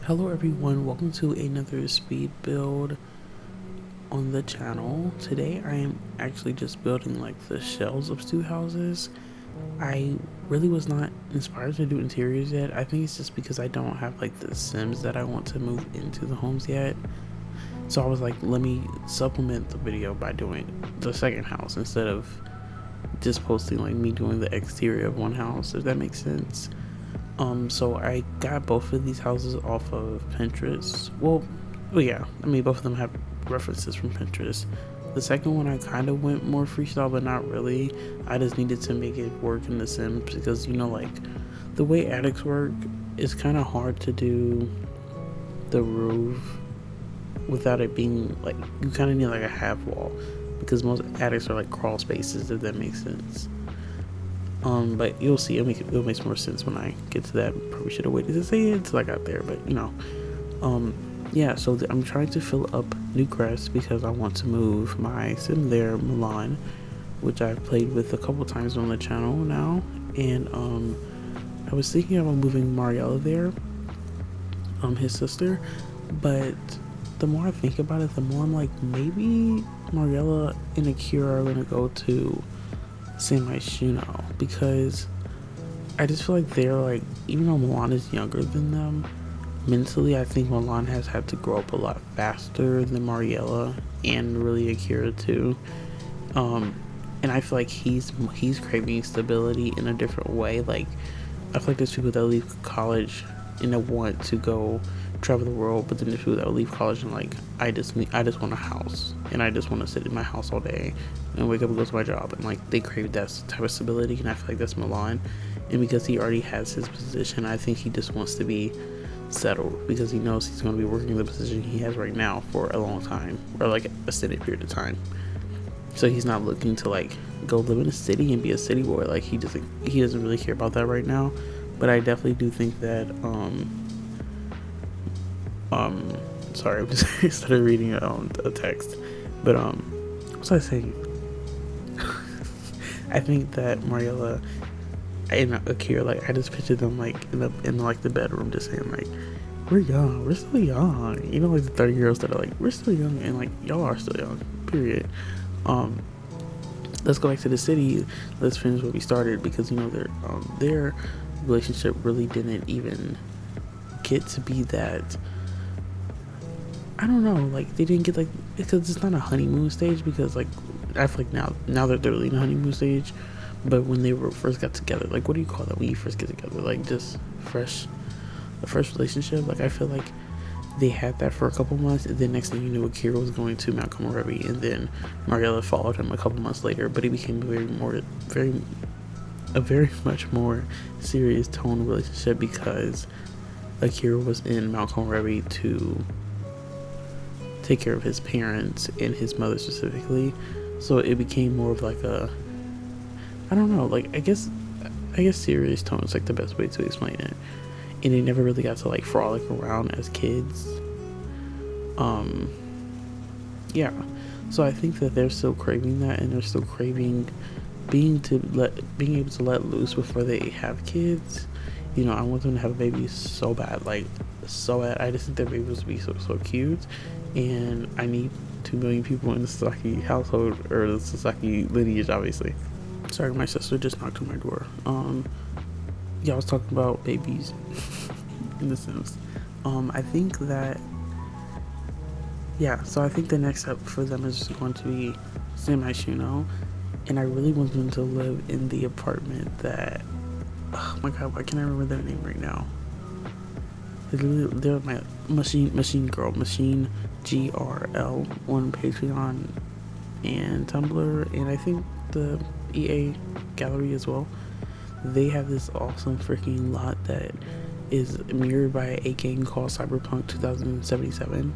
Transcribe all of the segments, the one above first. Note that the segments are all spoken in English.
Hello everyone, welcome to another speed build on the channel. Today I am actually just building like the shells of two houses. I really was not inspired to do interiors yet. I think it's just because I don't have like the Sims that I want to move into the homes yet. So I was like, let me supplement the video by doing the second house instead of just posting like me doing the exterior of one house, if that makes sense. So I got both of these houses off of Pinterest. Well, yeah, I mean, both of them have references from Pinterest. The second one, I kind of went more freestyle, but not really. I just needed to make it work in The Sims because, you know, like the way attics work, it's kind of hard to do the roof without it being like, you kind of need like a half wall because most attics are like crawl spaces, if that makes sense. But you'll see, it'll make more sense when I get to that. Probably should have waited to say it until I got there, but you know. Yeah, so I'm trying to fill up Newcrest because I want to move my sim there, Milan, which I've played with a couple times on the channel now. And I was thinking about moving Mariella there, his sister, but the more I think about it, the more I'm like, maybe Mariella and Akira are gonna go to San Myshuno because I just feel like they're like, even though Milan is younger than them, mentally I think Milan has had to grow up a lot faster than Mariella and really Akira too. And I feel like he's craving stability in a different way. Like I feel like there's people that leave college and they want to go travel the world, but then there's people that will leave college and like I just want a house and I just want to sit in my house all day and wake up and go to my job, and like they crave that type of stability, and I feel like that's Milan. And because he already has his position, I think he just wants to be settled because he knows he's going to be working the position he has right now for a long time, or like a extended period of time. So he's not looking to like go live in a city and be a city boy. Like he doesn't really care about that right now. But I definitely do think that sorry, I just started reading a text. But what was I saying? I think that Mariella and Akira, like I just pictured them like in like the bedroom just saying like, we're young, we're still young, you know, like the 30-year-olds that are like, we're still young, and like y'all are still young, period. Let's go back to the city. Let's finish what we started, because you know their relationship really didn't even get to be that, I don't know, like they didn't get like, because it's not a honeymoon stage, because like I feel like now that they're really in a honeymoon stage, but when they were first got together, like what do you call that when you first get together, like just a fresh relationship. Like I feel like they had that for a couple months, and then next thing you knew, Akira was going to Mount Komorebi, and then Mariella followed him a couple months later, but it became a very much more serious tone relationship because Akira was in Mount Komorebi to take care of his parents and his mother specifically. So it became more of like a, I don't know, like I guess serious tone is like the best way to explain it. And they never really got to like frolic around as kids. Yeah. So I think that they're still craving that, and they're still craving being able to let loose before they have kids. You know, I want them to have a baby so bad, like so bad. I just think their babies will be so cute, and I need 2 million people in the Sasaki household, or the Sasaki lineage, obviously. Sorry, my sister just knocked on my door. Yeah, I was talking about babies in The Sims. I think that, yeah, so I think the next step for them is going to be San Myshuno, and I really want them to live in the apartment that, oh my god, why can't I remember their name right now? They're my Machine GRL on Patreon and Tumblr, and I think the EA gallery as well. They have this awesome freaking lot that is mirrored by a game called Cyberpunk 2077,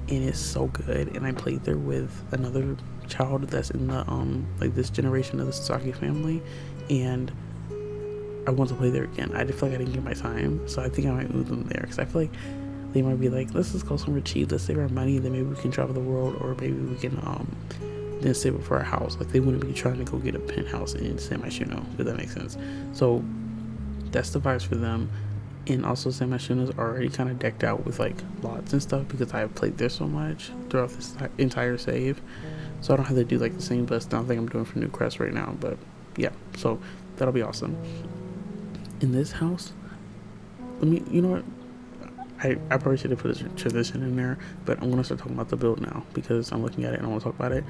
and it's so good. And I played there with another child that's in the like this generation of the Sasaki family, and I want to play there again. I just feel like I didn't get my time, so I think I might move them there, because I feel like they might be like, let's just go somewhere cheap, let's save our money, then maybe we can travel the world, or maybe we can then save it for a house. Like they wouldn't be trying to go get a penthouse in San Myshuno, if that makes sense. So that's the vibes for them. And also San Myshuno is already kind of decked out with like lots and stuff because I have played there so much throughout this entire save. So I don't have to do like the same bust down thing I'm doing for Newcrest right now. But yeah, so that'll be awesome. In this house, you know what? I probably should have put a transition in there, but I'm gonna start talking about the build now because I'm looking at it and I want to talk about it.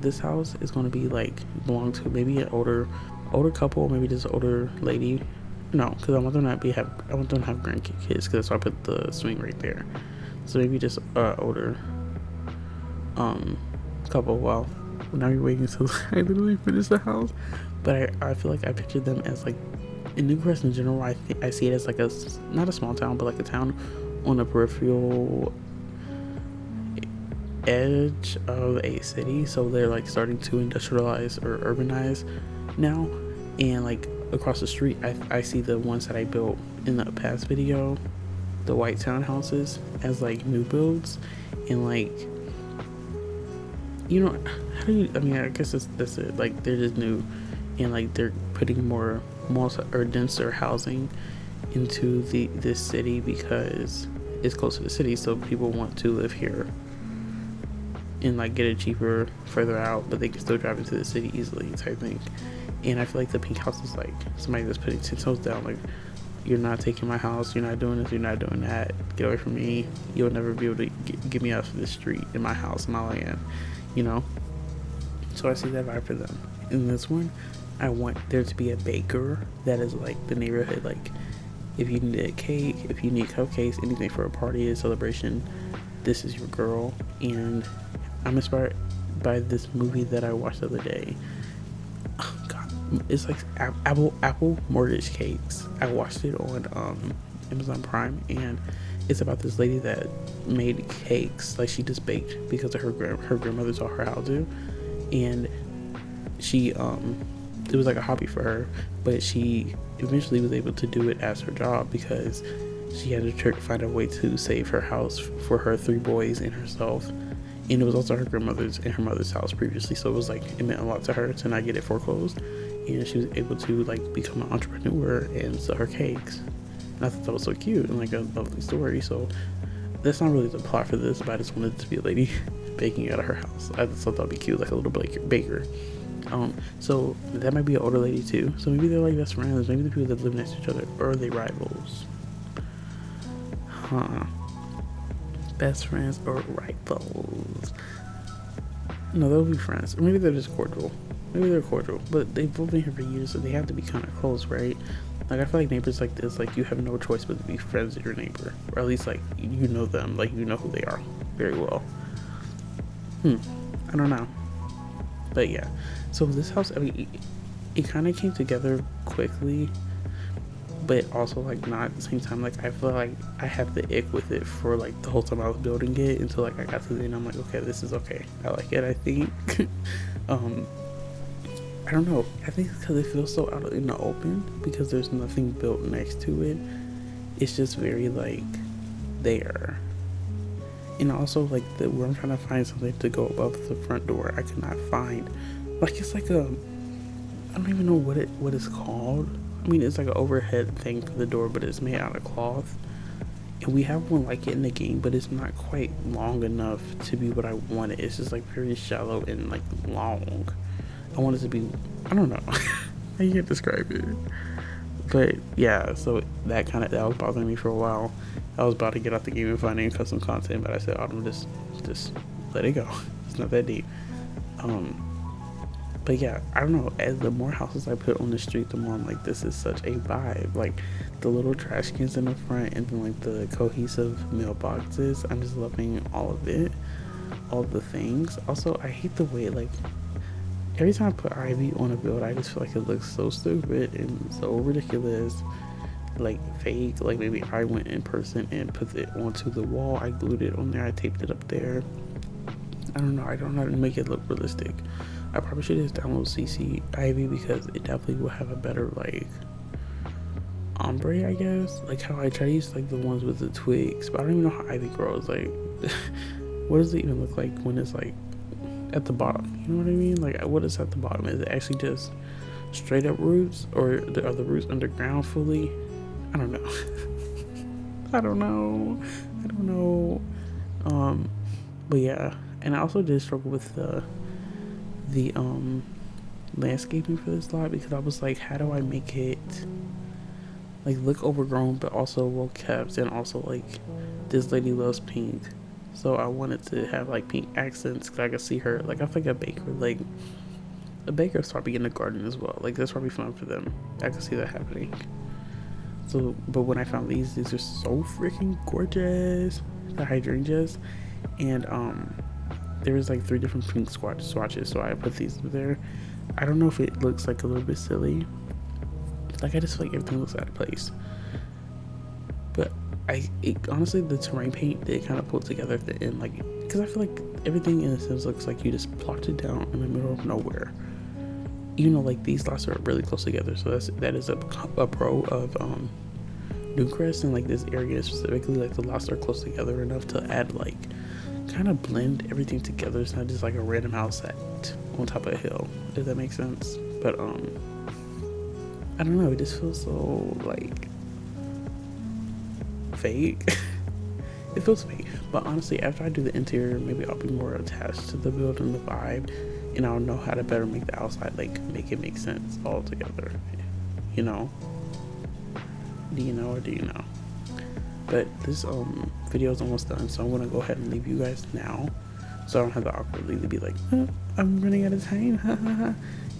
This house is gonna be like belong to maybe an older couple, maybe just an older lady. No, because I want them to have grandkids. Because that's why I put the swing right there. So maybe just older couple. Well, now you're waiting until I literally finish the house. But I feel like I pictured them as like in Newcrest in general. I see it as like not a small town, but like a town on a peripheral edge of a city. So they're like starting to industrialize or urbanize now, and like across the street I see the ones that I built in the past video, the white townhouses, as like new builds. And like, you know, how do you, I mean, I guess that's it, like they're just new and like they're putting more or denser housing into this city because it's close to the city, so people want to live here and like get it cheaper further out, but they can still drive into the city easily type thing. And I feel like the pink house is like somebody that's putting 10 toes down, like, you're not taking my house, you're not doing this, you're not doing that, get away from me, you'll never be able to get me off of the street, in my house, in my land, you know. So I see that vibe for them. In this one, I want there to be a baker that is like the neighborhood, like if you need a cake, if you need cupcakes, anything for a party, a celebration, this is your girl. And I'm inspired by this movie that I watched the other day. Oh god, it's like Apple Mortgage Cakes. I watched it on Amazon Prime, and it's about this lady that made cakes, like she just baked because of her grandmother taught her how to. And she it was like a hobby for her, but she eventually was able to do it as her job because she had to find a way to save her house for her 3 boys and herself. And it was also her grandmother's and her mother's house previously, so it was like, it meant a lot to her to not get it foreclosed. And she was able to like become an entrepreneur and sell her cakes. And I thought that was so cute and like a lovely story. So that's not really the plot for this, but I just wanted it to be a lady baking out of her house. I just thought that'd be cute, like a little baker. So that might be an older lady too. So maybe they're like best friends. Maybe the people that live next to each other, or are they rivals? Best friends or rivals? No, they'll be friends. Or maybe they're just cordial. Maybe they're cordial, but they've both been here for years, so they have to be kind of close, right? Like I feel like neighbors like this, like you have no choice but to be friends with your neighbor, or at least like you know them, like you know who they are very well. I don't know, but yeah. So this house, I mean, it kind of came together quickly, but also like not at the same time. Like I feel like I have the ick with it for like the whole time I was building it until like I got to the end. I'm like, okay, this is okay. I like it, I think. I don't know. I think it's because it feels so out in the open because there's nothing built next to it. It's just very like there. And also like where I'm trying to find something to go above the front door, I could not find. Like it's like I don't even know what it's called. I mean, it's like an overhead thing for the door, but it's made out of cloth. And we have one like it in the game, but it's not quite long enough to be what I wanted. It's just like very shallow and like long. I want it to be, I don't know. I can't describe it. But yeah, so that was bothering me for a while. I was about to get out the game and find any custom content, but I said, Autumn, just let it go. It's not that deep. But yeah, I don't know, as the more houses I put on the street, the more I'm like, this is such a vibe. Like the little trash cans in the front, and then like the cohesive mailboxes. I'm just loving all of it, all the things. Also, I hate the way like every time I put ivy on a build, I just feel like it looks so stupid and so ridiculous, like fake. Like maybe I went in person and put it onto the wall, I glued it on there, I taped it up there. I don't know, I don't know how to make it look realistic. I probably should just download CC Ivy because it definitely will have a better like ombre, I guess. Like how I try to use like the ones with the twigs, but I don't even know how Ivy grows. Like what does it even look like when it's like at the bottom? You know what I mean? Like what is at the bottom? Is it actually just straight up roots, or are the roots underground fully? I don't know. I don't know. I don't know. But yeah, and I also did struggle with the landscaping for this lot, because I was like, how do I make it like look overgrown but also well kept, and also like this lady loves pink, so I wanted to have like pink accents because I could see her. Like I feel like a baker's probably in the garden as well. Like that's probably fun for them. I could see that happening. So, but when I found these are so freaking gorgeous. The hydrangeas, and there was like 3 different pink swatches, so I put these there. I don't know if it looks like a little bit silly. Like I just feel like everything looks out of place. But honestly, the terrain paint they kind of pulled together at the end, like because I feel like everything in a sense looks like you just plopped it down in the middle of nowhere. You know, like these lots are really close together, so that is a pro of newcrest, and like this area specifically, like the lots are close together enough to add like kind of blend everything together. It's not just like a random house set on top of a hill, if that makes sense. But I don't know, it just feels so like fake. It feels fake. But honestly, after I do the interior, maybe I'll be more attached to the build and the vibe, and I'll know how to better make the outside like make it make sense all together. You know? Do you know, or do you know? But this video is almost done, so I'm gonna go ahead and leave you guys now, so I don't have to awkwardly be like, I'm running out of time,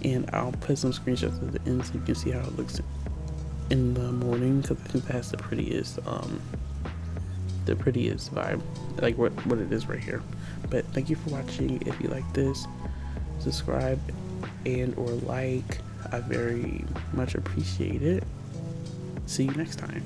and I'll put some screenshots at the end so you can see how it looks in the morning, because I think that has the prettiest vibe, like what it is right here. But thank you for watching. If you like this, subscribe and or like. I very much appreciate it. See you next time.